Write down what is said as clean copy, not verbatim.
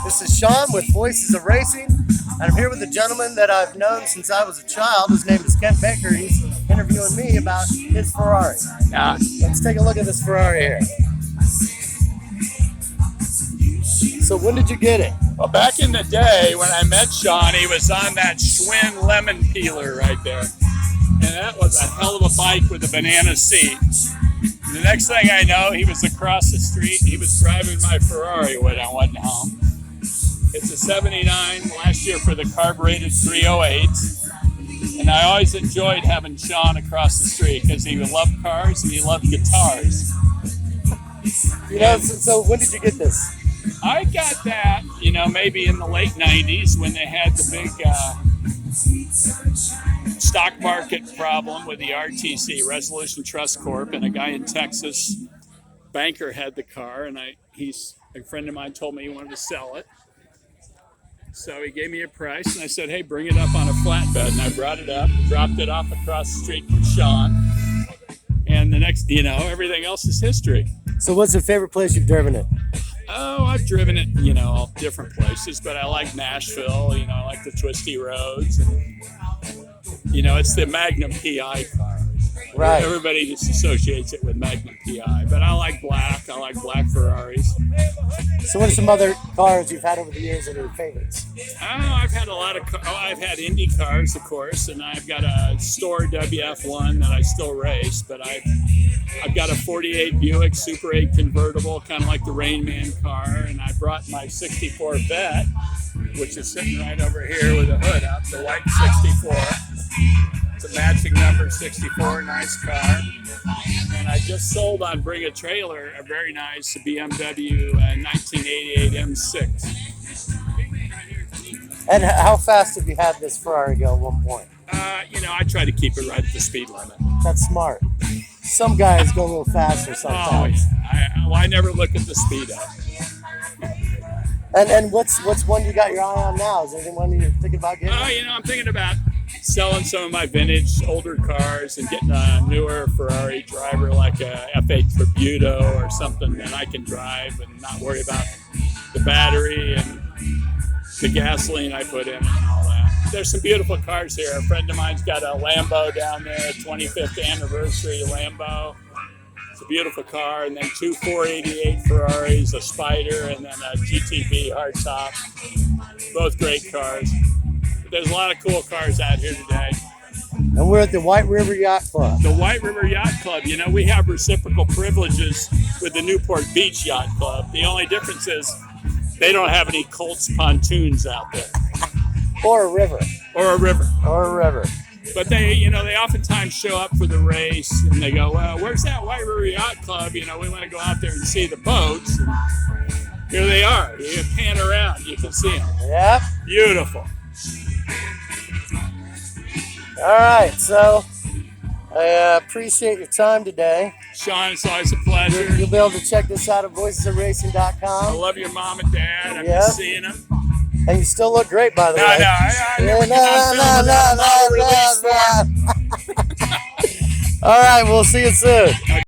This is Sean with Voices of Racing, and I'm here with a gentleman that I've known since I was a child. His name is Kent Baker. He's interviewing me about his Ferrari. Yeah. Let's take a look at this Ferrari here. So when did you get it? Well, back in the day when I met Sean, he was on that Schwinn lemon peeler right there. And that was a hell of a bike with a banana seat. And the next thing I know, he was across the street. He was driving my Ferrari when I went home. It's a 79 last year for the carbureted 308. And I always enjoyed having Sean across the street because he loved cars and he loved guitars. You know, so when did you get this? I got that, maybe in the late 90s when they had the big stock market problem with the RTC, Resolution Trust Corp, and a guy in Texas, banker, had the car, and a friend of mine told me he wanted to sell it. So he gave me a price, and I said, hey, bring it up on a flatbed, and I brought it up, dropped it off across the street from Sean, and the next, everything else is history. So what's the favorite place you've driven it? Oh, I've driven it, all different places, but I like Nashville, I like the twisty roads, and, it's the Magnum PI car. Right. Everybody just associates it with Magnum PI, but I like black Ferraris. So what are some other cars you've had over the years that are your favorites? Oh, I've had a lot of I've had Indy cars, of course, and I've got a store WF1 that I still race, but I've got a 48 Buick Super 8 convertible, kind of like the Rain Man car, and I brought my 64 Vet, which is sitting right over here with a hood up, the white 64. It's a matching number 64, nice car. And I just sold on Bring a Trailer a very nice BMW 1988 M6. And how fast have you had this Ferrari go at one point? I try to keep it right at the speed limit. That's smart. Some guys go a little faster sometimes. I never look at the speed up. And what's one you got your eye on now? Is there anyone you're thinking about getting? I'm thinking about selling some of my vintage older cars and getting a newer Ferrari driver like a F8 Tributo or something that I can drive and not worry about the battery and the gasoline I put in and all that. There's some beautiful cars here. A friend of mine's got a Lambo down there, 25th anniversary Lambo. It's a beautiful car, and then two 488 Ferraris, a Spider, and then a GTB hardtop. Both great cars. But there's a lot of cool cars out here today. And we're at the White River Yacht Club. The White River Yacht Club. We have reciprocal privileges with the Newport Beach Yacht Club. The only difference is they don't have any Colts pontoons out there. Or a river. But they oftentimes show up for the race and they go, well, where's that White River Yacht Club? We want to go out there and see the boats. And here they are. You pan around, you can see them. Yep. Beautiful. All right, so I appreciate your time today. Sean, it's always a pleasure. You'll be able to check this out at voicesofracing.com. I love your mom and dad. I've been seeing them. And you still look great, by the way. No. All right, we'll see you soon.